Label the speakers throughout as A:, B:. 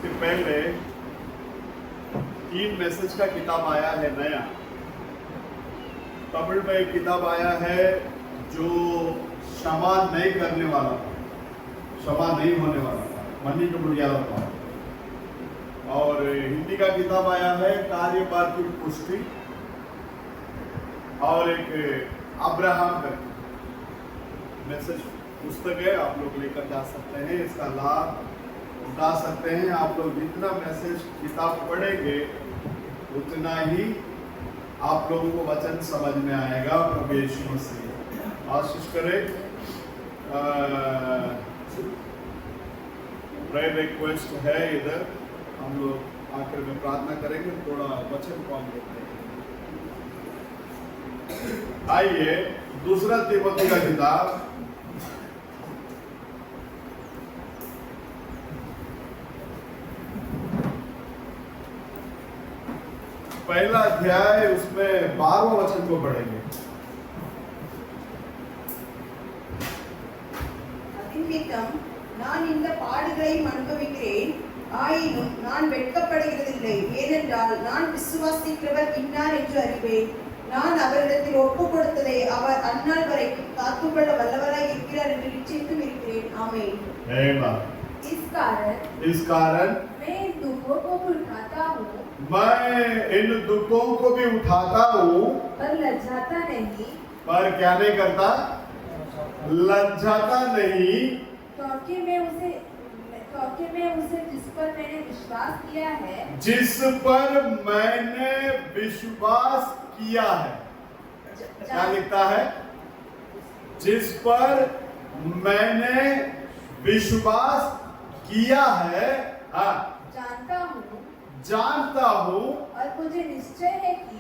A: इसके पहले 3 मैसेज का किताब आया है नया। तमिल में एक किताब आया है जो क्षमा नहीं करने वाला था, क्षमा नहीं होने वाला था, मनी को बुझाया था। और हिंदी का किताब आया है कार्यभार की पुष्टि, और एक अब्राहम का मैसेज पुस्तक है, आप लोग लेकर जा सकते हैं, इसका लाभ उठा सकते हैं। आप लोग जितना मैसेज किताब पढ़ेंगे उतना ही आप लोगों को वचन समझ में आएगा। प्रभु यीशु मसीह आशीष करे। प्रेयर रिक्वेस्ट है इधर, हम लोग आखिर में प्रार्थना करेंगे, थोड़ा वचन कौन देते हैं। आइए दूसरा तिमोथी का किताब पहला अध्याय उसमें 12वां वचन को पढ़ेंगे।
B: அதிநிமித்தம் நான் இந்த பாடுகளையும் அனுபவிக்கிறேன், ஆயினும் நான் வெட்கப்படுகிறதில்லை. ஏனென்றால் நான் விசுவாசிக்கிறவர் இன்னார் என்று அறிவேன். நான் அவரிடத்தில் ஒப்புக் கொடுத்ததை அவர் அந்நாள் வரைக்கும் காத்துக்கொள்ள வல்லவராய் இருக்கிறார் என்று நிச்சயித்தும் இருக்கிறேன். ஆமென்। इस कारण मैं इन दुखों को भी उठाता हूँ, पर लज्जाता नहीं।
A: पर क्या नहीं करता? लज्जाता नहीं,
B: क्योंकि मैं उसे जिस पर मैंने विश्वास किया है,
A: जिस पर मैंने विश्वास किया है। क्या लिखता है? जिस पर मैंने विश्वास किया है। हाँ, जानता हूँ
B: और मुझे
A: निश्चय है कि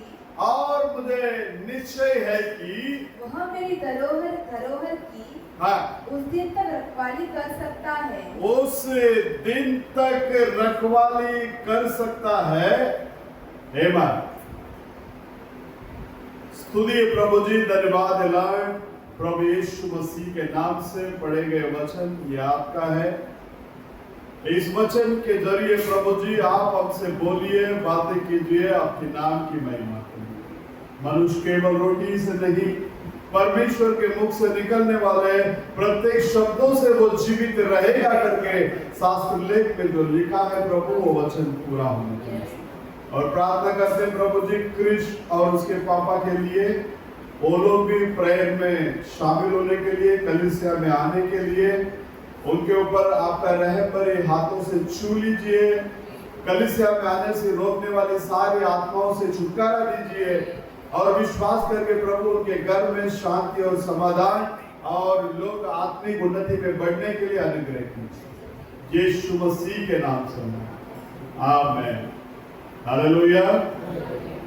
B: वह मेरी धरोहर की
A: हाँ,
B: उस दिन तक रखवाली कर सकता है।
A: उस दिन तक रखवाली कर सकता है। आमीन। स्तुति प्रभु जी, धन्यवाद दिलाए प्रभु यीशु मसीह के नाम से पढ़े गए वचन ये आपका है। इस वचन के जरिए प्रभु जी आप हमसे बोलिए, बातें कीजिए, आपके नाम की महिमा करिए। मनुष्य केवल रोटी से नहीं, परमेश्वर के मुख से निकलने वाले प्रत्येक शब्दों से वो जीवित रहेगा करके शास्त्र लेख में जो लिखा है प्रभु, वो वचन पूरा होना चाहिए। और प्रार्थना करते हैं प्रभु जी क्रिश और उसके पापा के लिए, वो लोग भी प्रेयर में शामिल होने के लिए, कलीसिया में आने के लिए, उनके ऊपर आपका रहमबरी हाथों से छू लीजिए। कलीसिया में आने से रोकने वाली सारी आत्माओं से छुटकारा दीजिए, और विश्वास करके प्रभु उनके घर में शांति और समाधान और लोग आत्मिक उन्नति में बढ़ने के लिए अनुग्रह कीजिए। यीशु मसीह के नाम से आमीन। हालेलुया।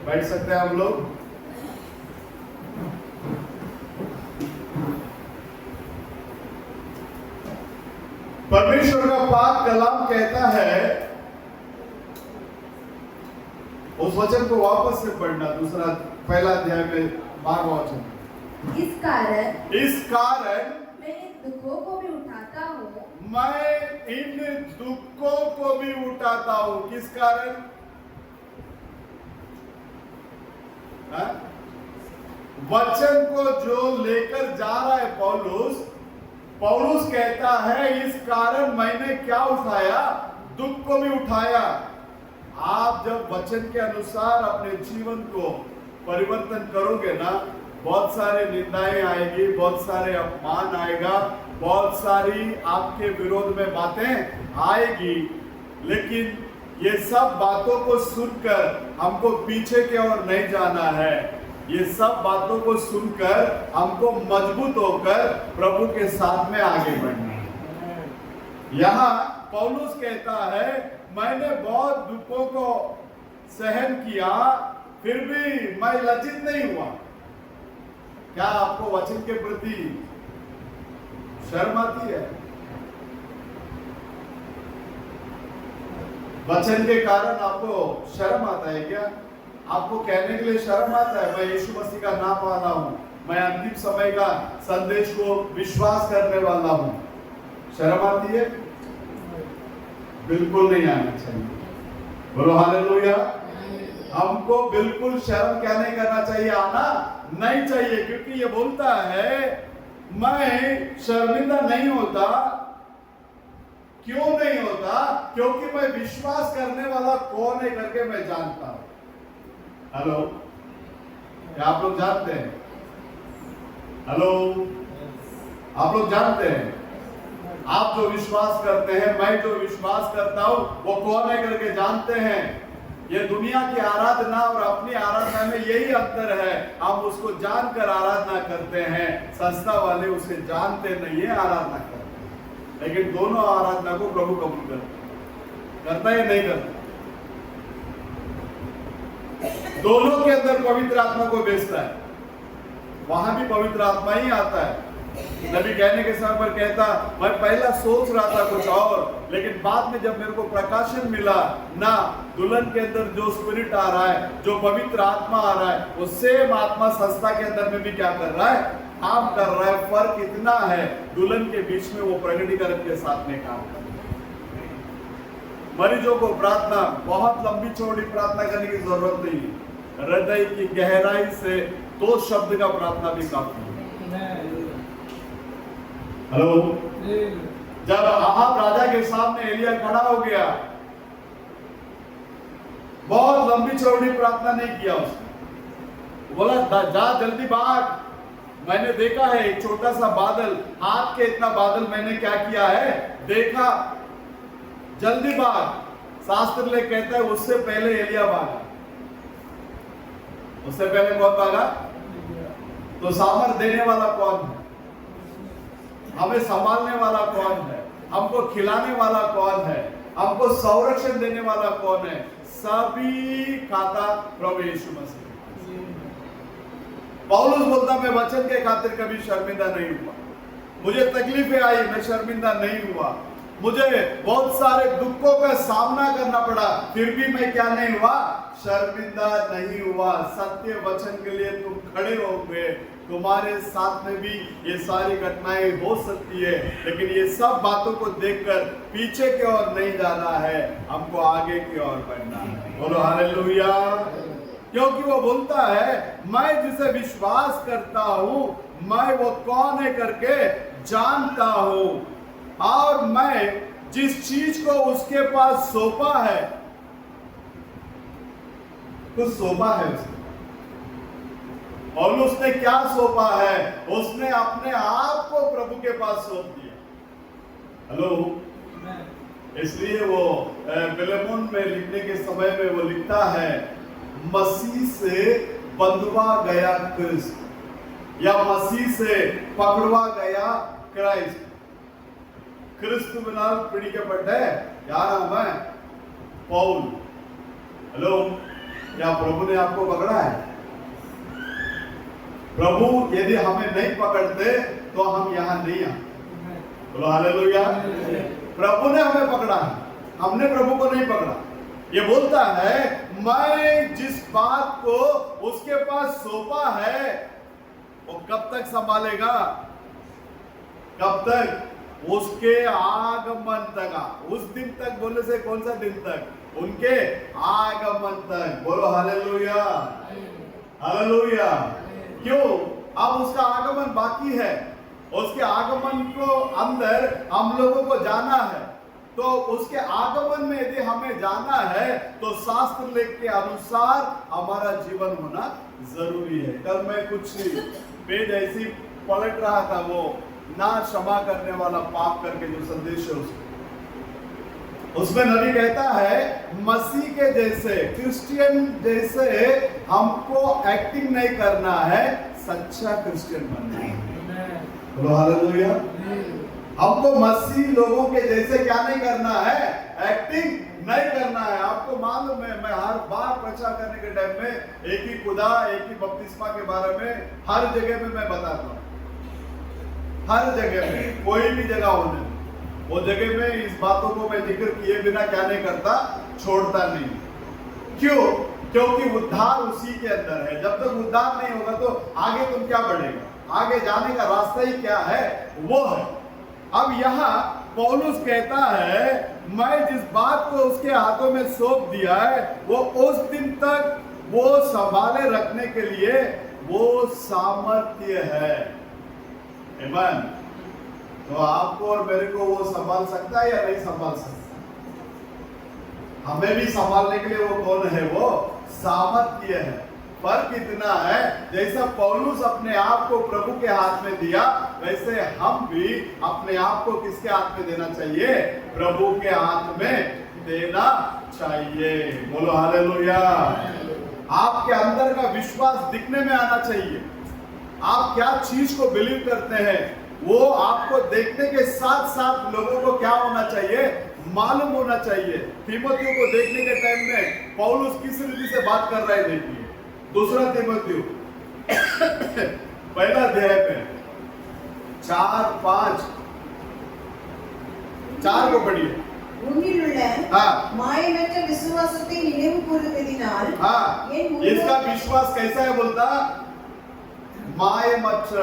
A: बैठ सकते हैं हम लोग। परमेश्वर का पाक कलाम कहता है, उस वचन को वापस से पढ़ना, दूसरा पहला अध्याय में 12वां वचन।
B: इस कारण
A: मैं
B: इन दुखों को भी उठाता हूँ।
A: मैं इन दुखों को भी उठाता हूँ। किस कारण? हा? वचन को जो लेकर जा रहा है पौलुस कहता है इस कारण मैंने क्या उठाया? दुख को भी उठाया। आप जब वचन के अनुसार अपने जीवन को परिवर्तन करोगे ना, बहुत सारे निंदाएं आएगी, बहुत सारे अपमान आएगा, बहुत सारी आपके विरोध में बातें आएगी, लेकिन ये सब बातों को सुनकर हमको पीछे की ओर नहीं जाना है। ये सब बातों को सुनकर हमको मजबूत होकर प्रभु के साथ में आगे बढ़ना है। यहाँ पौलुस कहता है मैंने बहुत दुखों को सहन किया, फिर भी मैं लज्जित नहीं हुआ। क्या आपको वचन के प्रति शर्म आती है? वचन के कारण आपको शर्म आता है क्या? आपको कहने के लिए शर्म आता है मैं यीशु मसीह का नाम वाला हूं, मैं अंतिम समय का संदेश को विश्वास करने वाला हूं? शर्म आती है? बिल्कुल नहीं आना चाहिए। बोलो हालेलुया। हमको बिल्कुल शर्म क्या नहीं करना चाहिए, आना नहीं चाहिए, क्योंकि ये बोलता है मैं शर्मिंदा नहीं होता। क्यों नहीं होता? क्योंकि मैं विश्वास करने वाला कौन है करके मैं जानता हूं। हेलो, क्या आप लोग जानते हैं? हेलो, आप लोग जानते हैं? आप जो विश्वास करते हैं, मैं जो विश्वास करता हूं, वो कौन है करके जानते हैं। ये दुनिया की आराधना और अपनी आराधना में यही अंतर है, हम उसको जानकर आराधना करते हैं, संस्था वाले उसे जानते नहीं है, आराधना करते हैं। लेकिन दोनों आराधना को प्रभु कबूल करता है या नहीं करता? दोनों के अंदर पवित्र आत्मा को भेजता है, वहां भी पवित्र आत्मा ही आता है। नबी कहने के समय पर कहता, मैं पहला सोच रहा था कुछ और, लेकिन बाद में जब मेरे को प्रकाशन मिला ना, दुल्हन के अंदर जो स्पिरिट आ रहा है, जो पवित्र आत्मा आ रहा है, वो सेम आत्मा संस्था के अंदर में भी क्या कर रहा है, काम कर रहा है। फर्क इतना है, दुल्हन के बीच में वो प्रकटीकरण के साथ में काम कर रहा है। मरीजों को प्रार्थना, बहुत लंबी चौड़ी प्रार्थना करने की जरूरत नहीं है, हृदय की गहराई से 2 शब्द का प्रार्थना भी काफी है। हेलो, जब आहाब राजा के सामने एलिया खड़ा हो गया, बहुत लंबी चौड़ी प्रार्थना नहीं किया उसने, बोला जा जल्दी भाग, मैंने देखा है एक छोटा सा बादल, हाथ के इतना बादल मैंने क्या किया है, देखा, जल्दी भाग। शास्त्र ले कहता है उससे पहले एलिया भागा। उससे पहले कौन भागा? तो सामर्थ देने वाला कौन है? हमें संभालने वाला कौन है? हमको खिलाने वाला कौन है? हमको संरक्षण देने वाला कौन है? सभी खाता प्रभु यीशु मसीह। पौलुस बोलता, मैं वचन के खातिर कभी शर्मिंदा नहीं हुआ, मुझे तकलीफें आई, मैं शर्मिंदा नहीं हुआ, मुझे बहुत सारे दुखों का सामना करना पड़ा, फिर भी मैं क्या नहीं हुआ, शर्मिंदा नहीं हुआ। सत्य वचन के लिए तुम खड़े हो गए, तुम्हारे साथ में भी ये सारी घटनाएं हो सकती है, लेकिन ये सब बातों को देखकर पीछे की ओर नहीं जाना है, हमको आगे की ओर बढ़ना है। बोलो हालेलुया। क्योंकि वो बोलता है, मैं जिसे विश्वास करता हूं, मैं वो कौन है करके जानता हूं, और मैं जिस चीज को उसके पास सौंपा है, कुछ सौंपा है उसने। और उसने क्या सौंपा है? उसने अपने आप को प्रभु के पास सौंप दिया। हेलो, इसलिए वो फिलेमोन में लिखने के समय में वो लिखता है, मसीह से बंधवा गया क्रिस्त, या मसीह से पकड़वा गया क्राइस्ट। क्रिस्त बिना पीढ़ी के पढ़े क्या नाम है? पौल। हेलो, क्या प्रभु ने आपको पकड़ा है? प्रभु यदि हमें नहीं पकड़ते तो हम यहां नहीं आते। बोलो हालेलुया। प्रभु ने हमें पकड़ा है, हमने प्रभु को नहीं पकड़ा। ये बोलता है, मैं जिस बात को उसके पास सौंपा है, वो कब तक संभालेगा? कब तक? उसके आगमन तक। उस दिन तक बोलने से कौन सा दिन तक? उनके आगमन तक। बोलो हालेलुया, हालेलुया। क्यों? अब उसका आगमन बाकी है, उसके आगमन को अंदर हम लोगों को जाना है। तो उसके आगमन में यदि हमें जाना है तो शास्त्र लेख के अनुसार हमारा जीवन होना जरूरी है। कल मैं कुछ पेज ऐसी पलट रहा था, वो ना क्षमा करने वाला पाप करके जो संदेश है उसमें नबी कहता है, मसीह के जैसे, क्रिश्चियन जैसे हमको एक्टिंग नहीं करना है, सच्चा क्रिश्चियन बनना है। बोलो हालेलुया। हमको मसीह लोगों के जैसे क्या नहीं करना है? एक्टिंग नहीं करना है। आपको मालूम है, मैं हर बार प्रचार करने के टाइम में एक ही खुदा, एक ही बपतिस्मा के बारे में हर जगह में मैं बताता हूँ। हर जगह में, कोई भी जगह होने, वो जगह में इस बातों को मैं जिक्र किए बिना क्या नहीं करता, छोड़ता नहीं। क्यों? क्योंकि उद्धार उसी के अंदर है। जब तक उद्धार नहीं होगा तो आगे तुम क्या बढ़ेगा? आगे जाने का रास्ता ही क्या है? वो है। अब यहाँ पौलुस कहता है, मैं जिस बात को उसके हाथों में सौंप दिया है वो उस दिन तक वो संभाले रखने के लिए वो सामर्थ्य है। आमीन। तो आपको और मेरे को वो संभाल सकता है या नहीं संभाल सकता? हमें भी संभालने के लिए वो कौन है? वो सामर्थ्य है। फर्क इतना है, जैसा पौलुस अपने आप को प्रभु के हाथ में दिया, वैसे हम भी अपने आप को किसके हाथ में देना चाहिए? प्रभु के हाथ में देना चाहिए। बोलो हालेलुया। आपके अंदर का विश्वास दिखने में आना चाहिए। आप क्या चीज को बिलीव करते हैं वो आपको देखने के साथ साथ लोगों को क्या होना चाहिए? मालूम होना चाहिए। तीमुथियों को देखने के टाइम में पौलुस किस रीति से बात कर रहे हैं देखिए। दूसरा तीमुथियों पहला अध्याय में 4:5 को पढ़िए।
B: மாயமற்ற விசுவாசத்தை நினைவு கூறுவதினால்
A: इसका विश्वास कैसा है बोलता? मायमत्र।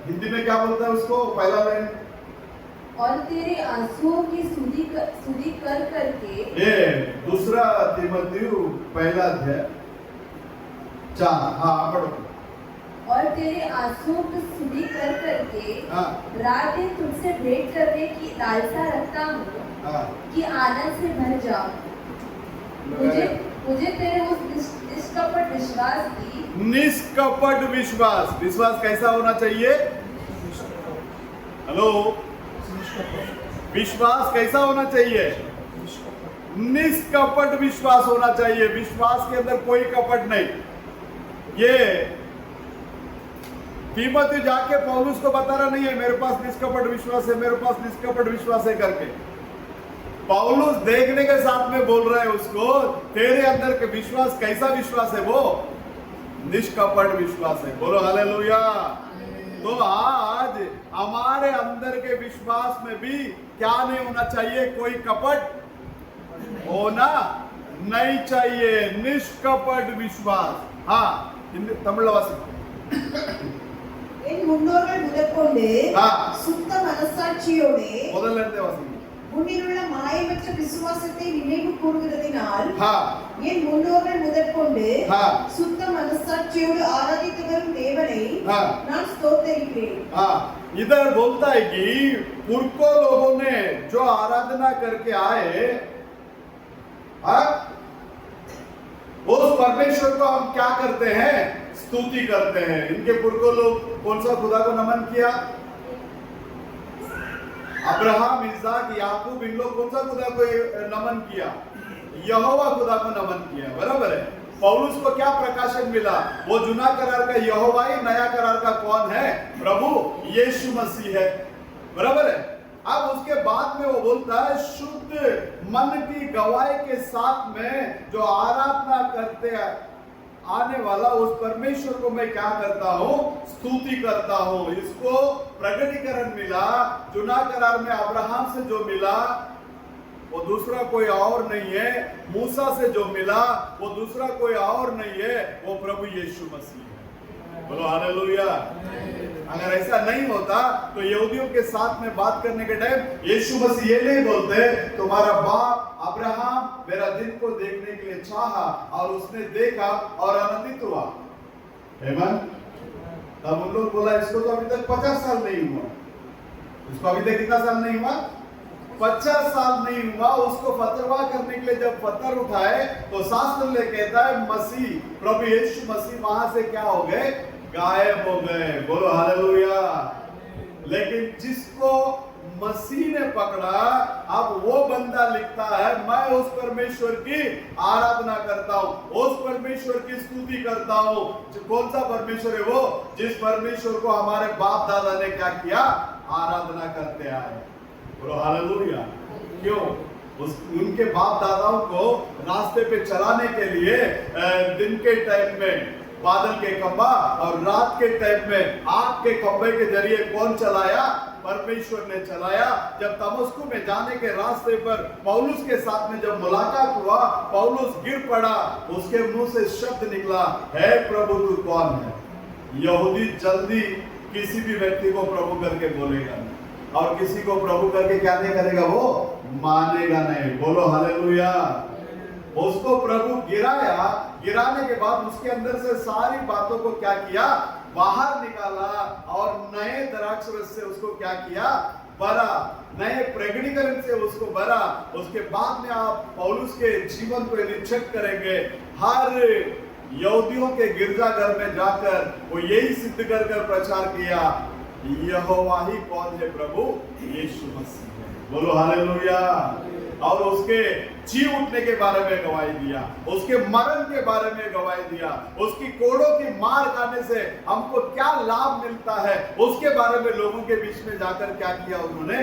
A: हिंदी में क्या बोलता है उसको? पहला लाइन,
C: और तेरे आंसुओं की सुधि कर करके।
A: ये दूसरा तीमुथियों पहला अध्याय 4। पढ़ो।
C: और तेरे आंसुओं की सुधि कर करके रात दिन तुमसे भेंट करने की लालसा रखता हूँ कि आनंद से भर जाओ। मुझे तेरे उस निष्कपट विश्वास की।
A: निष्कपट विश्वास। विश्वास कैसा होना चाहिए? हेलो, विश्वास कैसा होना चाहिए? निष्कपट विश्वास होना चाहिए। विश्वास के अंदर कोई कपट नहीं। ये तीमुथियों जाके पौलुस को बता रहा नहीं है मेरे पास निष्कपट विश्वास है, मेरे पास निष्कपट विश्वास है करके। पौलुस देखने के साथ में बोल रहा है उसको, तेरे अंदर के विश्वास कैसा विश्वास है? वो निष्कपट विश्वास है। बोलो हालेलुया। तो आज हमारे अंदर के विश्वास में भी क्या नहीं होना चाहिए? कोई कपट होना नहीं चाहिए। निष्कपट विश्वास। हाँ, तमिल वासी
B: என் முன்னோர்கள் முதற்கொண்டு சுத்த மனசாட்சியோடு
A: முதல்ல இருந்தே வாசிங்க.
B: முன்னிலுள்ள மாயமற்ற விசுவாசத்தை நினைவு கூறுகிறதினால் என் முன்னோர்கள் முதற்கொண்டு சுத்த மனசாட்சியோடு ஆராதித்து வரும் தேவனை நான் ஸ்தோத்திரிக்கிறேன்।
A: इधर बोलता है कि पुरखों लोगों ने जो आराधना करके आए, उस परमेश्वर को हम क्या करते हैं? स्तुति करते हैं। इनके पुरखों लोग कौन सा खुदा को नमन किया? अब्राहम, इसाक, याकूब, इन लोग कौन सा खुदा को नमन किया? यहोवा खुदा को नमन किया। बराबर है। पौलुस को क्या प्रकाशन मिला? वो जुना करार का यहोवा ही, नया करार का कौन है? प्रभु यीशु मसीह है। बराबर है। अब उसके बाद में वो बोलता है शुद्ध मन की गवाही के साथ में जो आराधना करते हैं आने वाला उस परमेश्वर को मैं क्या करता हूँ? स्तुति करता हूँ। इसको प्रकटीकरण मिला जुना करार में अब्राहम से जो मिला वो दूसरा कोई और नहीं है। मूसा से जो मिला वो दूसरा कोई और नहीं है, वो प्रभु यीशु मसीह है। बोलो हालेलुया। अगर ऐसा नहीं होता तो यहूदियों के साथ में बात करने के टाइम यीशु मसीह ये नहीं बोलते तुम्हारा बाप अब्राहम मेरा दिन को देखने के लिए चाहा और उसने देखा और आनंदित हुआ। आमीन। तब उन लोग बोला इसको तो अभी तक 50 साल नहीं हुआ। इसको अभी तक कितना साल नहीं हुआ? 50 साल नहीं हुआ। उसको फतरवाह करने के लिए जब पत्थर उठाए तो शास्त्र ले कहता है मसीह प्रभु यीशु मसीह वहां से क्या हो गए? गायब हो गए। बोलो हालेलुया। लेकिन जिसको मसीह ने पकड़ा, अब वो बंदा लिखता है मैं उस परमेश्वर की आराधना करता हूँ, उस परमेश्वर की स्तुति करता हूँ। कौन सा परमेश्वर है वो? जिस परमेश्वर को हमारे बाप दादा ने क्या किया? आराधना करते आए। बोलो हालेलुया। क्यों? उनके बाप दादाओं को रास्ते पे चलाने के लिए दिन के टाइम में बादल के खंभा और रात के टाइम में आग के खंभे के जरिए कौन चलाया? परमेश्वर ने चलाया। जब दमिश्क में जाने के रास्ते पर पौलुस के साथ में जब मुलाकात हुआ, पौलुस गिर पड़ा, उसके मुंह से शब्द निकला, हे प्रभु तू कौन है? यहूदी जल्दी किसी भी व्यक्ति को प्रभु करके बोलेगा और किसी को प्रभु करके क्या नहीं करेगा? वो मानेगा नहीं। बोलो हालेलुया। उसको प्रभु गिराया, गिराने के बाद उसके अंदर से सारी बातों को क्या किया, बाहर निकाला और नए द्राक्ष रस से उसको क्या किया, भरा, नए प्रगटीकरण से उसको भरा। उसके बाद में आप पौलुस के जीवन को यदि चेक करेंगे, हर यहूदियों के गिरजाघर में जाकर वो यही सिद्ध कर कर प्रचार किया, यहोवा ही कौन है, प्रभु यीशु मसीह है। बोलो हालेलुया। और उसके जी उठने के बारे में गवाही दिया, उसके मरण के बारे में गवाही दिया, उसकी कोड़ों की मार खाने से हमको क्या लाभ मिलता है, उसके बारे में लोगों के बीच में जाकर क्या किया, उन्होंने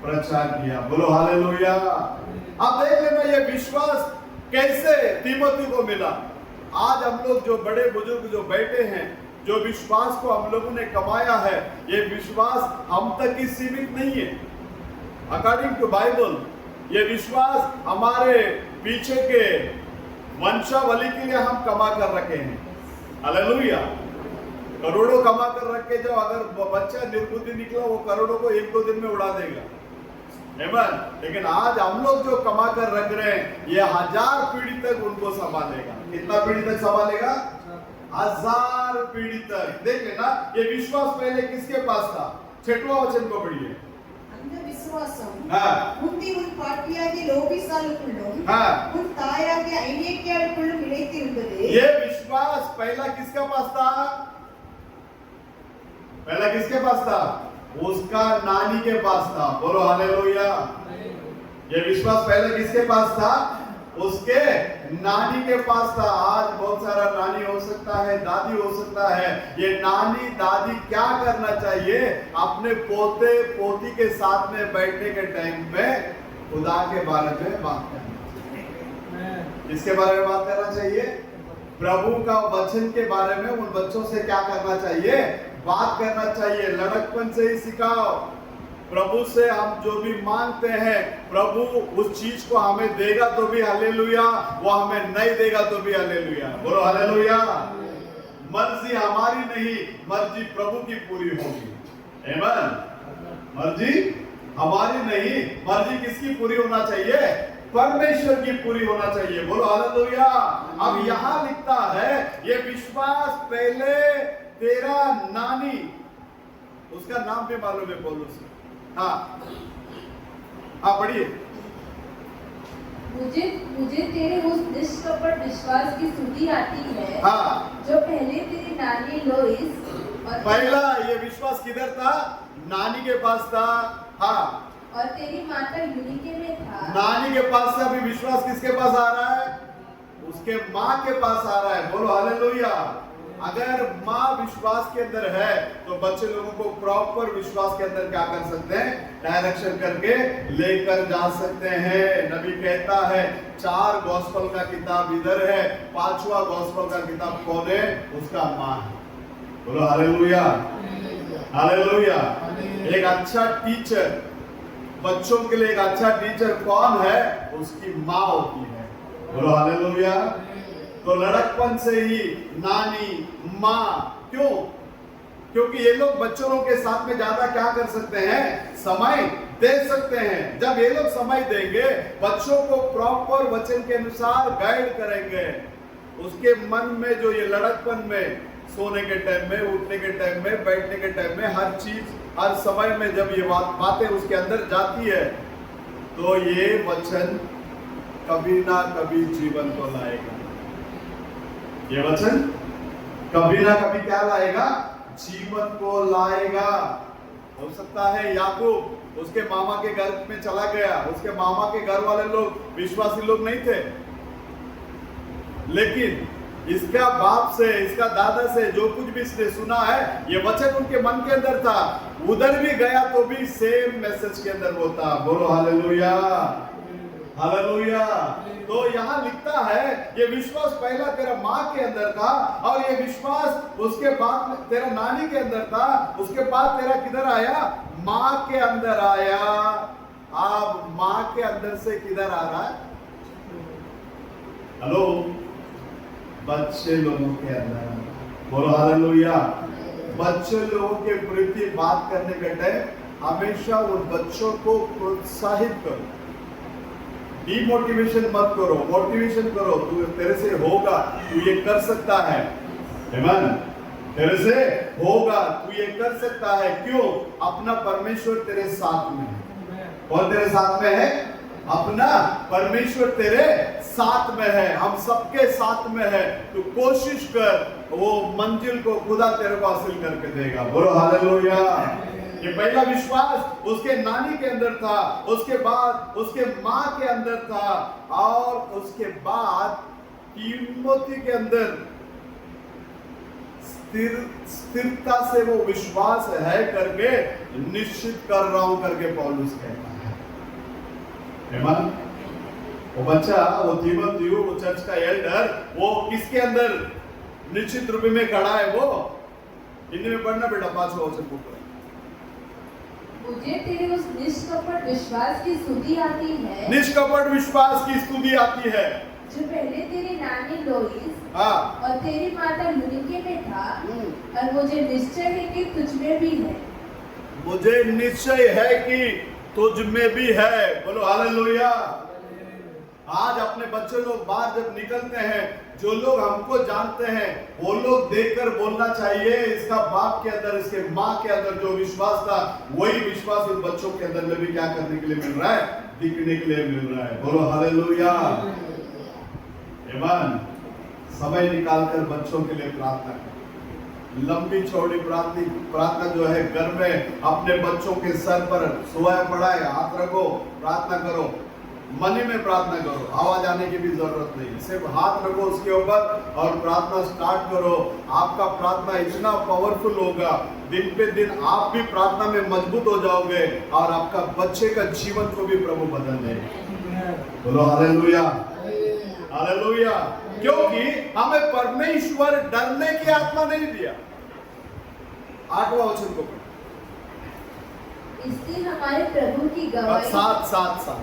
A: प्रचार किया। बोलो हालेलुया। अब देख लेना ये विश्वास कैसे तीमोथी को मिला। आज हम लोग जो बड़े बुजुर्ग जो बैठे हैं, जो विश्वास को हम लोगों ने कमाया है, ये विश्वास हम तक ही सीमित नहीं है। अकॉर्डिंग टू बाइबल ये विश्वास हमारे पीछे के वंशावली के लिए हम कमा कर रखे हैं। हालेलुया। करोड़ों कमा कर रखे, जो अगर बच्चा निर्बुद्धि निकला वो करोड़ों को 1-2 दिन में उड़ा देगा। आमीन। लेकिन आज हम लोग जो कमा कर रख रहे हैं, ये 1000 पीढ़ी तक उनको संभालेगा। कितना पीढ़ी तक संभालेगा? 1000 पीढ़ी तक। देख लेना ये विश्वास पहले किसके पास था? 6वां वचन को पढ़िए।
B: அந்த விசுவாசம்
A: हाँ।
B: முந்தி உன் பாட்டியாகிய லோபிசாளுக்குள்ளும்
A: हाँ।
B: உன் தாயாகிய ஐநேக்கியாளுக்குள்ளும் நிலைத்திருந்தது।
A: ये विश्वास पहला किसका पास था? पहला किसके पास था? उसका नानी के पास था। बोलो हालेलुया। ये विश्वास पहले किसके पास था? उसके नानी के पास था। आज बहुत सारा नानी हो सकता है, दादी हो सकता है। ये नानी दादी क्या करना चाहिए? अपने पोते पोती के साथ में बैठने के टाइम में खुदा के बारे में बात करना चाहिए। किसके बारे में बात करना चाहिए? प्रभु का वचन के बारे में उन बच्चों से क्या करना चाहिए? बात करना चाहिए। लड़कपन से ही सिखाओ। प्रभु से हम जो भी मांगते हैं, प्रभु उस चीज को हमें देगा तो भी हालेलुया, वो हमें नहीं देगा तो भी हालेलुया। बोलो हालेलुया। मर्जी हमारी नहीं, मर्जी प्रभु की पूरी होगी। आमीन। मर्जी हमारी नहीं, मर्जी किसकी पूरी होना चाहिए? परमेश्वर की पूरी होना चाहिए। बोलो हालेलुया। अब यहां लिखता है ये विश्वास पहले तेरा नानी, उसका नाम भी मालूम है पौलुस। हाँ पढ़िए।
C: मुझे तेरे उस निष्कपट विश्वास की स्तुति आती है,
A: हाँ।
C: जो पहले तेरी नानी लोइस और
A: पहला ये विश्वास किधर था? नानी के पास था। हाँ।
C: और तेरी माता यूनिके में था।
A: नानी के पास से अभी विश्वास किसके पास आ रहा है? उसके माँ के पास आ रहा है। बोलो हालेलुया। अगर माँ विश्वास के अंदर है तो बच्चे लोगों को प्रॉपर विश्वास के अंदर क्या कर सकते हैं? डायरेक्शन करके लेकर जा सकते हैं। नबी कहता है 4 गॉस्पेल का किताब इधर है, 5वां गॉस्पेल का किताब कौन है? उसका माँ है। बोलो हालेलुया। हालेलुया। एक अच्छा टीचर, बच्चों के लिए एक अच्छा टीचर कौन है? उसकी माँ होती है। बोलो हालेलुया। तो लड़कपन से ही नानी, माँ, क्यों? क्योंकि ये लोग बच्चों के साथ में ज्यादा क्या कर सकते हैं? समय दे सकते हैं। जब ये लोग समय देंगे, बच्चों को प्रॉपर वचन के अनुसार गाइड करेंगे, उसके मन में जो ये लड़कपन में, सोने के टाइम में, उठने के टाइम में, बैठने के टाइम में, हर चीज हर समय में जब ये बातें उसके अंदर जाती है, तो ये वचन कभी ना कभी जीवन को लाएगा। ये वचन कभी ना कभी क्या लाएगा? जीवन को लाएगा। हो सकता है याकूब उसके मामा के घर में चला गया, उसके मामा के घर वाले लोग विश्वासी लोग नहीं थे, लेकिन इसका बाप से, इसका दादा से जो कुछ भी इसने सुना है, ये वचन उनके मन के अंदर था। उधर भी गया तो भी सेम मैसेज के अंदर वो था। बोलो हालेलुया। हालेलुया। तो यहाँ लिखता है ये विश्वास पहला तेरा माँ के अंदर था, और ये विश्वास उसके बाद तेरा नानी के अंदर था, उसके बाद तेरा किधर आया? माँ के अंदर आया। अब माँ के अंदर से किधर आ रहा है? हेलो, बच्चे लोगों के अंदर। बोलो हालेलुया। बच्चे लोगों के प्रति बात करने के टाइम हमेशा उन बच्चों को प्रोत्साहित करो। डिमोटिवेशन मत करो, मोटिवेशन करो। तू तेरे से होगा, तू ये कर सकता है। आमीन। तेरे से होगा, तू ये कर सकता है। क्यों? अपना परमेश्वर तेरे साथ में है। कौन तेरे साथ में है? अपना परमेश्वर तेरे साथ में है। हम सबके साथ में है। तू कोशिश कर, वो मंजिल को खुदा तेरे को हासिल करके देगा। बोलो हालेलुया। ये पहला विश्वास उसके नानी के अंदर था, उसके बाद उसके माँ के अंदर था, और उसके बाद तीमोथी के अंदर स्थिरता से वो विश्वास है करके निश्चित कर रहा हूं करके पौलुस कहता है। आमीन। वो बच्चा, वो तीमोथी, वो चर्च का एल्डर, वो किसके अंदर निश्चित रूप में खड़ा है? वो हिंदी में पढ़ना बेटा, 5वां वचन को।
C: मुझे तेरे उस निष्कपट विश्वास की स्तुति आती है,
A: निष्कपट विश्वास की स्तुति आती है,
C: जो पहले तेरी नानी लोइस
A: हाँ,
C: और तेरी माता यूनिके में था, और मुझे निश्चय है कि तुझ में भी है।
A: मुझे निश्चय है कि तुझ में भी है। बोलो हालेलुया। आज अपने बच्चे लोग बाहर जब निकलते हैं, जो लोग हमको जानते हैं, वो लोग देखकर बोलना चाहिए, इसका बाप के अंदर, इसके माँ के अंदर जो विश्वास था, वही विश्वास इस बच्चों के अंदर में भी क्या करने के लिए मिल रहा है? दिखने के लिए मिल रहा है। बोलो हालेलुया। आमीन। समय निकालकर बच्चों के लिए प्रार्थना करें। लंबी चौड़ी प्रार्थना जो है, घर में अपने बच्चों के सर पर सोया पड़ा है, हाथ रखो, प्रार्थना करो, मनी में प्रार्थना करो। आवाज आने की भी जरूरत नहीं, सिर्फ हाथ रखो उसके ऊपर और प्रार्थना स्टार्ट करो। आपका प्रार्थना इतना पावरफुल होगा, दिन पे दिन आप भी प्रार्थना में मजबूत हो जाओगे, और आपका बच्चे का जीवन को भी प्रभु बदल देगा। बोलो हालेलुया। हालेलुया। क्योंकि हमें परमेश्वर डरने की आत्मा नहीं दिया। 8वां वचन को
C: इसलिए हमारे प्रभु की गवाही,
A: साथ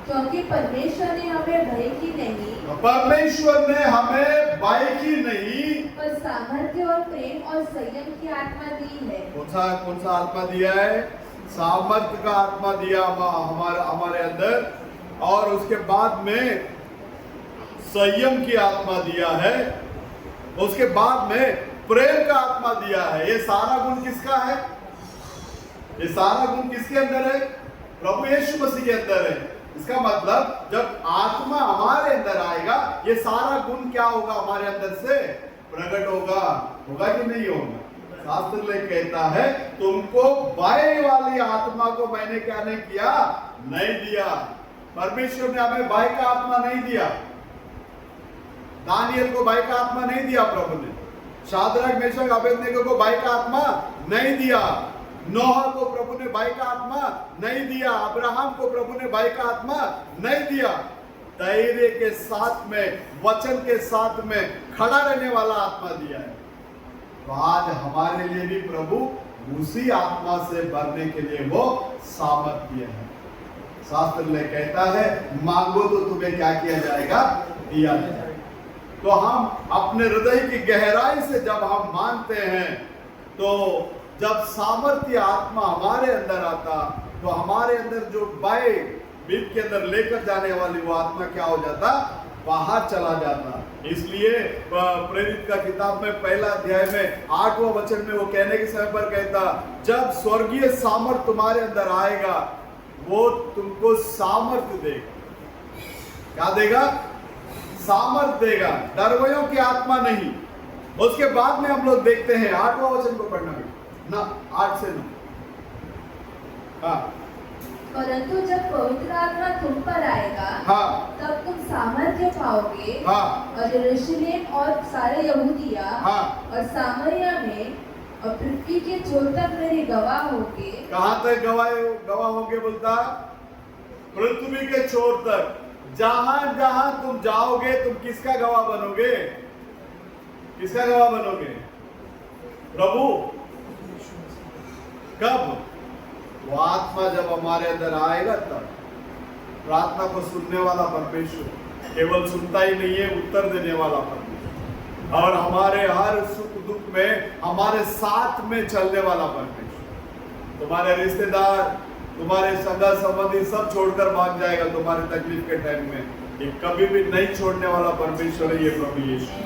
C: क्योंकि परमेश्वर ने हमें भय की नहीं,
A: परमेश्वर ने हमें भय की नहीं,
C: पर सामर्थ्य और प्रेम और संयम की आत्मा दी है।
A: कौन सा आत्मा दिया है? सामर्थ्य का आत्मा दिया हमारे अंदर, और उसके बाद में संयम की आत्मा दिया है, उसके बाद में प्रेम का आत्मा दिया है। ये सारा गुण किसका है? ये सारा गुण किसके अंदर है? प्रभु यीशु मसीह के अंदर है। इसका मतलब जब आत्मा हमारे अंदर आएगा, ये सारा गुण क्या होगा? हमारे अंदर से प्रकट होगा कि नहीं होगा? शास्त्र में कहता है, तुमको भय वाली आत्मा को मैंने क्या नहीं किया? नहीं दिया। परमेश्वर ने हमें भय का आत्मा नहीं दिया। दानियल को भय का आत्मा नहीं दिया प्रभु ने। शाद्रक, मेशक, अबेदनेगो को भय का आत्मा नहीं दिया। नोह को प्रभु ने भय का आत्मा नहीं दिया। अब्राहम को प्रभु ने भय का आत्मा नहीं दिया। धैर्य के साथ में, वचन के साथ में खड़ा रहने वाला आत्मा दिया है। तो आज हमारे लिए भी प्रभु उसी आत्मा से भरने के लिए वो सामर्थ्य है। शास्त्र में कहता है, मांगो तो तुम्हें क्या किया जाएगा? दिया जाएगा। तो हम अपने हृदय की गहराई से जब हम मानते हैं, तो जब सामर्थ्य आत्मा हमारे अंदर आता, तो हमारे अंदर जो भय बीच के अंदर लेकर जाने वाली वो आत्मा क्या हो जाता? बाहर चला जाता। इसलिए प्रेरित का किताब में 1 अध्याय में 8वां वचन में वो कहने के समय पर कहता, जब स्वर्गीय सामर्थ तुम्हारे अंदर आएगा, वो तुमको सामर्थ देगा। क्या देगा? सामर्थ देगा, डरवयों की आत्मा नहीं। उसके बाद में हम लोग देखते हैं 8वां वचन को पढ़ना ना, 8 से 9। हाँ,
C: परंतु जब पवित्र आत्मा तुम पर आएगा,
A: हाँ,
C: तब तुम सामर्थ्य पाओगे,
A: हाँ,
C: और यरूशलेम और सारे यहूदिया,
A: हाँ,
C: और सामरिया में और पृथ्वी के छोर तक मेरे गवाह होंगे।
A: कहां तक गवाह होंगे? बोलता पृथ्वी के छोर तक। जहां जहां तुम जाओगे, तुम किसका गवाह बनोगे? किसका गवाह बनोगे? प्रभु। कब? वो आत्मा जब हमारे अंदर आएगा तब। प्रार्थना को सुनने वाला परमेश्वर केवल सुनता ही नहीं है, उत्तर देने वाला परमेश्वर, और हमारे हर सुख दुख में हमारे साथ में चलने वाला परमेश्वर। तुम्हारे रिश्तेदार तुम्हारे संगा संबंधी सब छोड़कर भाग जाएगा तुम्हारे तकलीफ के टाइम में। ये कभी भी नहीं छोड़ने वाला परमेश्वर है ये प्रभु यीशु।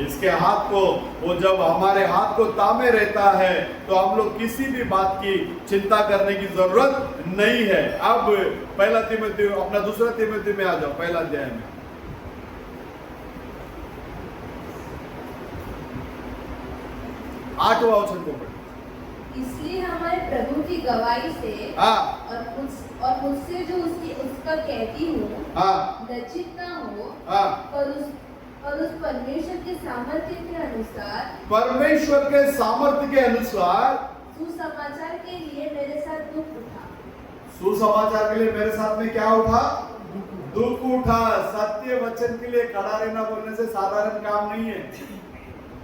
A: इसके हाथ को, वो जब हमारे हाथ को तामे रहता है तो हम लोग किसी भी बात की चिंता करने की जरूरत नहीं है। अब पहला तीमुथियुस, अपना दूसरा तीमुथियुस में आ जाओ, पहला अध्याय में। आठवां वचन को पढ़ो।
C: इसलिए हमारे प्रभु की गवाही से और मुझसे जो उसका कहती हूँ लज्जित ना हो, पर उस परमेश्वर के सामर्थ्य के अनुसार,
A: परमेश्वर के सामर्थ्य के अनुसार
C: सुसमाचार के लिए मेरे साथ दुख उठा।
A: सुसमाचार के लिए मेरे साथ में क्या उठा? दुख उठा। सत्य वचन के लिए खड़ा रहना बोलने से साधारण काम नहीं है।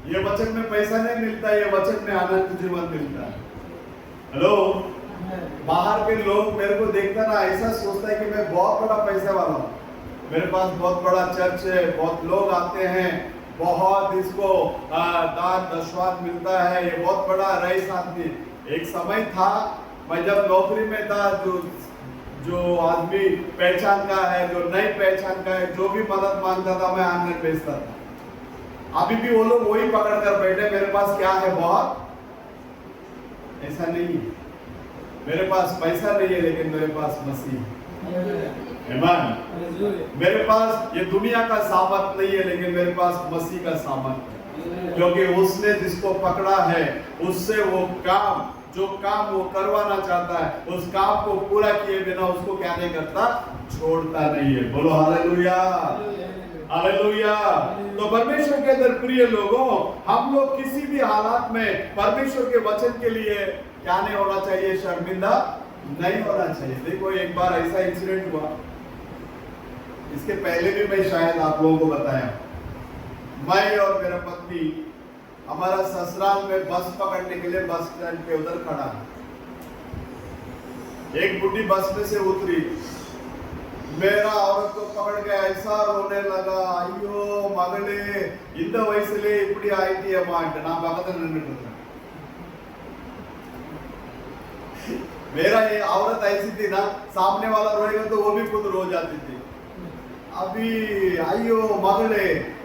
A: ये वचन में पैसा नहीं मिलता, ये वचन में आनंद जीवन मिलता है। हेलो, बाहर के लोग मेरे को देखता ना ऐसा सोचता है कि मैं बहुत बड़ा पैसे वाला हूँ, मेरे पास बहुत बड़ा चर्च है, बहुत लोग आते हैं, बहुत इसको दान दशवान मिलता है, ये बहुत बड़ा रईस आदमी। एक समय था मैं जब नौकरी में था, जो आदमी पहचान का है, जो नई पहचान का है, जो भी मदद मांगता था मैं ऑनलाइन भेजता था। अभी भी वो लोग वही पकड़ कर बैठे, मेरे पास क्या है बहुत, ऐसा नहीं है। मेरे पास पैसा नहीं है लेकिन मेरे पास मसीह है। मेरे पास ये दुनिया का सामर्थ नहीं है लेकिन मेरे पास मसीह का सामर्थ है, क्योंकि उसने जिसको पकड़ा है उससे वो काम, जो काम वो करवाना चाहता है, उस काम को पूरा किए बिना उसको क्या नहीं करता, छोड़ता नहीं है। बोलो हालेलुया, हालेलुया। तो परमेश्वर के अंदर प्रिय लोगों, हम लोग किसी भी हालात में परमेश्वर के वचन के लिए क्या नहीं होना चाहिए, शर्मिंदा नहीं होना चाहिए। देखो एक बार ऐसा इंसिडेंट हुआ, इसके पहले भी मैं शायद आप लोगों को बताया। मैं और मेरा पत्नी हमारा ससुराल में बस पकड़ने के लिए बस स्टैंड पे उधर खड़ा है। एक बुढ़ी बस में से उतरी, मेरा औरत को पकड़ के ऐसा रोने लगा, अयो मगले इंद वयसले इपड़ी आईटी अम्मा अंटे ना पकड़ निन्नुट्टुन्ना। मेरा ये औरत ऐसी थी ना, सामने वाला रोएगा तो वो भी खुद रो जाती थी। अभी अयो मगले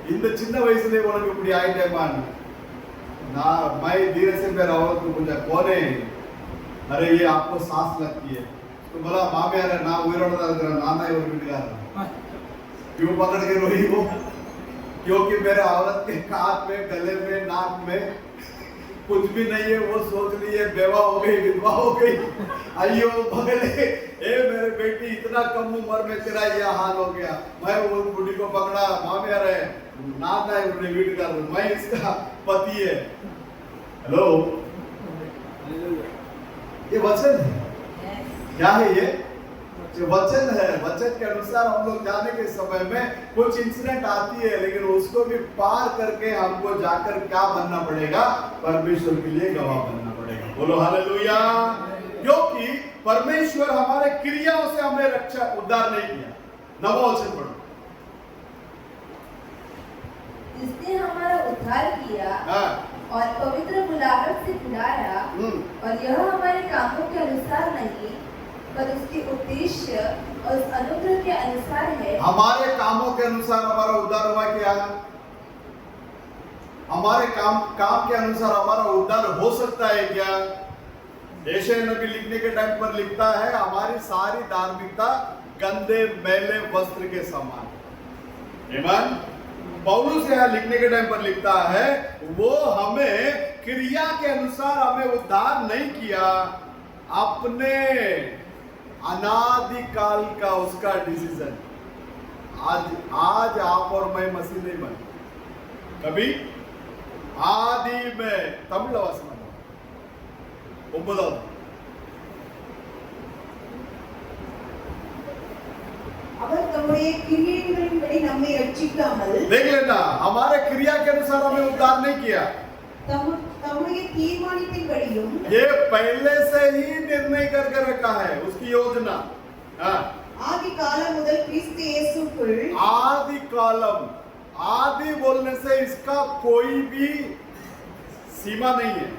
A: इंद चिन्ह वयसले उनके इपड़ी आईटी अम्मा ना। मैं धीरे से मेरा औरत को पूछा, कौन है? अरे ये आपको सांस लगती है। तो बोला मामियार है ना, नाना इवर बिटगार। क्यों पकड़ के रोई वो? क्योंकि मेरे औरत के कान में, गले में, नाक में कुछ भी नहीं है। वो सोच रही है बेवा हो गई, विधवा हो गई। अयो भगले, ए मेरे बेटी इतना कम उम्र में तेरा यह हाल हो गया। मैं वो बुढ़ी को पकड़ा, मामियार है, नाना इवर बिटगार, मैं इसका पति है। हेलो, ये वचन है। क्या है ये? जो वचन है, वचन के अनुसार हम लोग जाने के समय में कुछ इंसिडेंट आती है, लेकिन उसको भी पार करके हमको जाकर क्या बनना पड़ेगा? परमेश्वर के लिए गवाह बनना पड़ेगा। बोलो हालेलुया। क्योंकि परमेश्वर हमारे क्रियाओं से हमें रक्षा, उद्धार नहीं किया। नवा वचन पढ़ो।
C: जिसने हमारा उद्धार किया और पवित्र बुलाहट से बुलाया, और यह हमारे कामों के अनुसार नहीं पर उसके उद्देश्य और उस अनुग्रह के अनुसार है। हमारे कामों के अनुसार हमारा उद्धार हुआ क्या? हमारे काम के अनुसार हमारा उद्धार हो सकता है क्या? यशायाह नबी लिखने के टाइम पर लिखता है, हमारी सारी धार्मिकता गंदे मैले वस्त्र के समान। आमीन। पौलुस यहाँ लिखने के टाइम पर लिखता है, वो हमें क्रिया के अनुसार हमें उद्धार नहीं किया, अपने अनादिकाल का उसका डिसीजन। आज आप और मैं मसीह नहीं बने, कभी आदि में तमिल वचन 9
B: அவர் தம்முடைய கிரியைகளின்படி நம்மை ரட்சிக்காமல்,
A: देख लेना, हमारे क्रिया के अनुसार हमें उद्धार नहीं किया,
B: தம்முடைய தீர்மானத்தின்படியும்,
A: ये पहले से ही निर्णय करके रखा है, उसकी योजना।
B: आदि कालम முதல் கிறிஸ்து இயேசுக்குள்,
A: आदि कालम, आदि बोलने से इसका कोई भी सीमा नहीं है।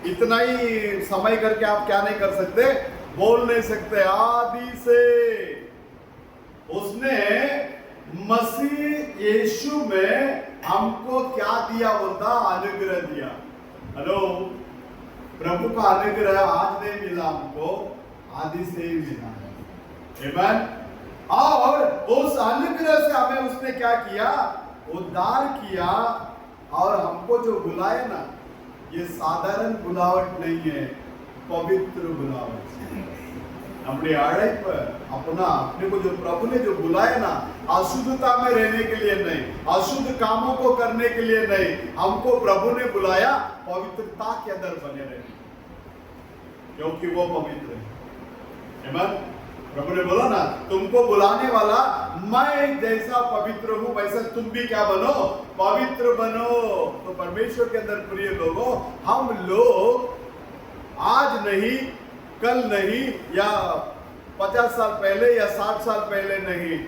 A: इतना ही समय करके आप क्या नहीं कर सकते, बोल नहीं सकते। आदि से उसने मसीह यीशु में हमको क्या दिया बोलता, अनुग्रह दिया। हेलो, प्रभु का अनुग्रह आज नहीं मिला हमको, आदि से ही मिला है। आमीन। और उस अनुग्रह से हमें उसने क्या किया, उद्धार किया। और हमको जो बुलाए ना, ये साधारण बुलावट नहीं है, पवित्र बुलावट। अपने आड़े पर अपने को जो प्रभु ने जो बुलाया ना, अशुद्धता में रहने के लिए नहीं, अशुद्ध कामों को करने के लिए नहीं, हमको प्रभु ने बुलाया पवित्रता के अंदर बने रहने, क्योंकि वो पवित्र है। आमीन। प्रभु ने बोला ना, तुमको बुलाने वाला मैं जैसा पवित्र हूं वैसा तुम भी क्या बनो, पवित्र बनो। तो परमेश्वर के अंदर प्रिय लोगों, हम लोग आज नहीं, कल नहीं, या 50 साल पहले या 60 साल पहले नहीं,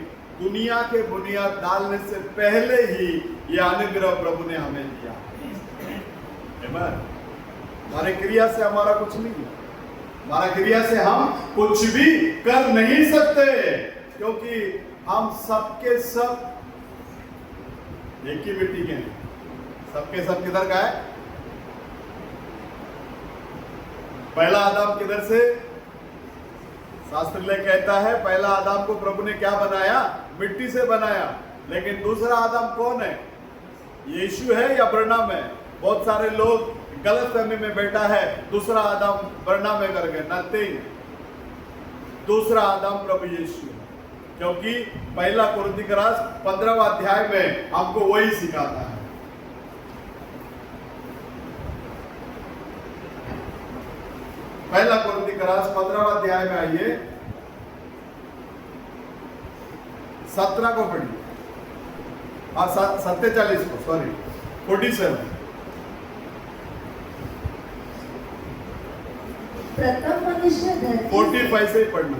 A: दुनिया के बुनियाद डालने से पहले ही यह अनुग्रह प्रभु ने हमें दिया। आमीन। हमारे क्रिया से हमारा कुछ नहीं है, हमारा क्रिया से हम कुछ भी कर नहीं सकते, क्योंकि हम सबके सब एक ही मिट्टी के हैं। सबके सब किधर का है? पहला आदम किधर से? शास्त्र में कहता है पहला आदम को प्रभु ने क्या बनाया, मिट्टी से बनाया। लेकिन दूसरा आदम कौन है? यीशु है या बरनम है? बहुत सारे लोग गलत फहमी में बैठा है, दूसरा आदम बरनम में कर गए। नथिंग, दूसरा आदम प्रभु यीशु, क्योंकि पहला कुरिन्थियों का 15वां अध्याय में हमको वही सिखाता है। पहला कुरिन्थियों का 15वां अध्याय में आइए, 17 को पढ़िए, 47 को, सॉरी 47।
C: प्रथम मनुष्य धरती
A: 45 से ही पढ़ना।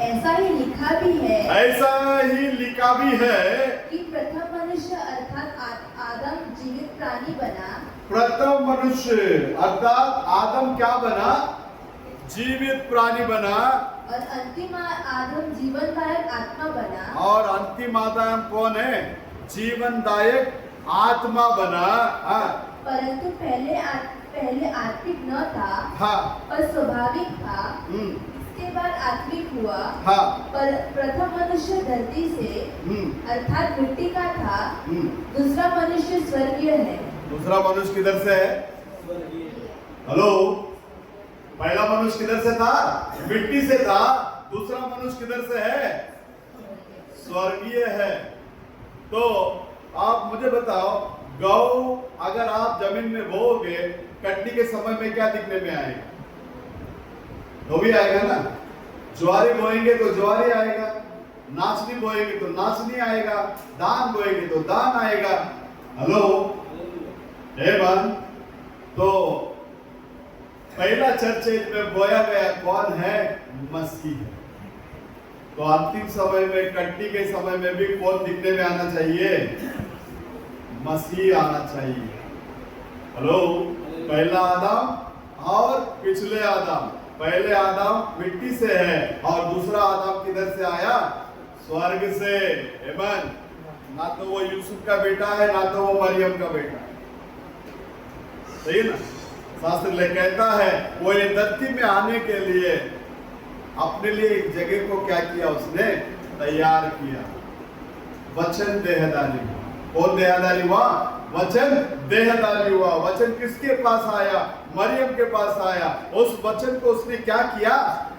C: ऐसा ही लिखा भी है,
A: ऐसा ही लिखा भी है
C: कि प्रथम मनुष्य अर्थात आदम जीवित प्राणी बना।
A: प्रथम मनुष्य अर्थात आदम क्या बना? जीवित प्राणी बना।
C: और अंतिम आदम जीवनदायक आत्मा बना।
A: और अंतिम आदम कौन है? जीवनदायक आत्मा बना। हाँ।
C: परंतु पहले आत्मिक न था,
A: हाँ।
C: पर स्वाभाविक था। इसके बाद आत्मिक हुआ।
A: हाँ।
C: पर प्रथम मनुष्य धरती से अर्थात मिट्टी का था, दूसरा मनुष्य स्वर्गीय है।
A: दूसरा मनुष्य किधर से है? हेलो, पहला मनुष्य किधर से था? मिट्टी से था। दूसरा मनुष्य किधर से है? स्वर्गीय है। तो आप मुझे बताओ, गौ अगर आप जमीन में बोओगे, कटनी के समय में क्या दिखने में आएगा? तो भी आएगा ना। ज्वारी बोएंगे तो ज्वारी आएगा, नाचनी बोएंगे तो नाचनी आएगा, धान बोएंगे तो धान आएगा। हेलो, मन। तो पहला चर्च में बोया गया कौन है? मसीह है। तो अंतिम समय में, कटनी के समय में भी कौन दिखने में आना चाहिए? मसीह आना चाहिए। हेलो, पहला आदम और पिछले आदम। पहले आदम मिट्टी से है और दूसरा आदम किधर से आया? स्वर्ग से। आमीन। ना तो वो यूसुफ का बेटा है, ना तो वो मरियम का बेटा है। सही ना? शास्त्र ले कहता है वो ये धरती में आने के लिए अपने लिए एक जगह को क्या किया? उसने तैयार किया। वचन देहधारी हुआ। कौन देहधारी हुआ? वचन देहधारी हुआ। वचन किसके पास आया? मरियम के पास आया। उस वचन को उसने क्या किया?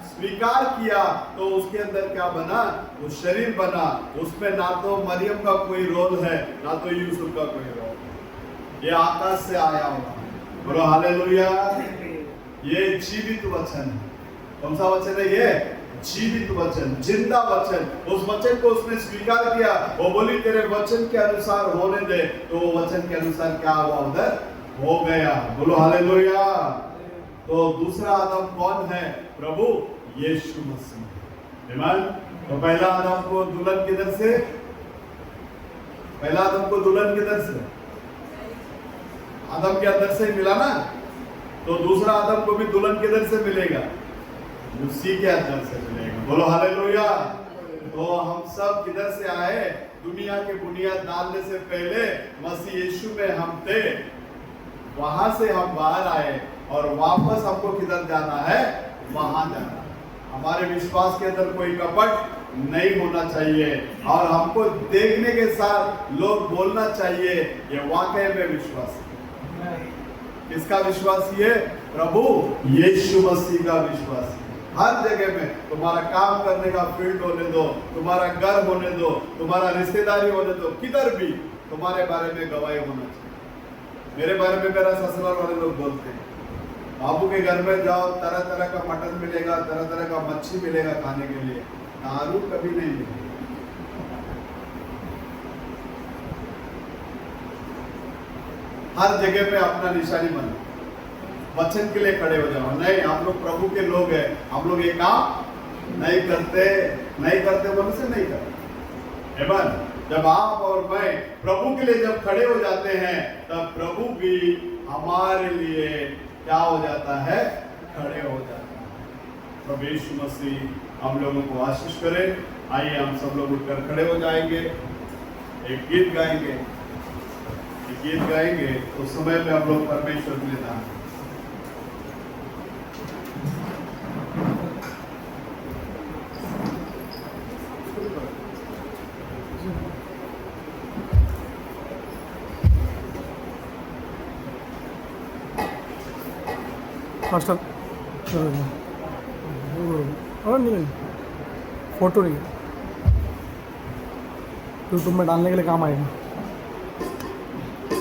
A: स्वीकार किया। तो उसके अंदर क्या बना? वो शरीर बना। उसमें ना तो मरियम का कोई रोल है, ना तो यूसुफ का कोई रोल है। ये आकाश से आया हुआ। बोलो हालेलुया। ये जीवित वचन है। कौन सा वचन है ये? जीवित वचन, जिंदा वचन। उस वचन को उसने स्वीकार किया। वो बोली तेरे वचन के अनुसार होने दे। तो वो वचन के अनुसार क्या हुआ? उधर हो गया। बोलो हालेलुया। तो दूसरा आदम कौन है? प्रभु यीशु मसीह। आमीन। तो पहला आदम को दुल्हन किधर से? पहला आदम को दुल्हन किधर से? आदम के अंदर से मिला ना, तो दूसरा आदम को भी दुल्हन किधर से मिलेगा? उसी के अंदर से मिलेगा। बोलो हालेलुया। तो हम सब किधर से आए? दुनिया के बुनियाद डालने से पहले मसीह यीशु में हम थे, वहां से हम बाहर आए और वापस हमको किधर जाना है? वहां जाना। हमारे विश्वास के अंदर कोई कपट नहीं होना चाहिए और हमको देखने के साथ लोग बोलना चाहिए ये वाकई में विश्वास है। किसका विश्वास? ये प्रभु यीशु मसीह का विश्वास। हर जगह में तुम्हारा काम करने का फील्ड होने दो, तुम्हारा घर होने दो, तुम्हारा रिश्तेदारी होने दो, किधर भी तुम्हारे बारे में गवाही होना चाहिए। मेरे बारे में मेरा ससुराल वाले लोग बोलते हैं, बाबू के घर में जाओ तरह तरह का मटन मिलेगा, तरह तरह का मच्छी मिलेगा खाने के लिए, दारू कभी नहीं मिलेगी। हर जगह पे अपना निशानी बनो, वचन के लिए खड़े हो जाओ। नहीं, हम लोग प्रभु के लोग हैं, हम लोग ये काम नहीं करते मन से नहीं करते। आमीन। जब आप और मैं प्रभु के लिए जब खड़े हो जाते हैं, तब प्रभु भी हमारे लिए क्या हो जाता है? खड़े हो जाता है। प्रभु यीशु मसीह हम लोगों को आशीष करे। आइए हम सब लोग उठकर खड़े हो जाएंगे, एक गीत गाएंगे। गीत गाएंगे उस समय में हम लोग परमेश्वर के लिए दान
D: फास्ट और नहीं फोटो नहीं यूट्यूब में डालने के लिए काम आएगा।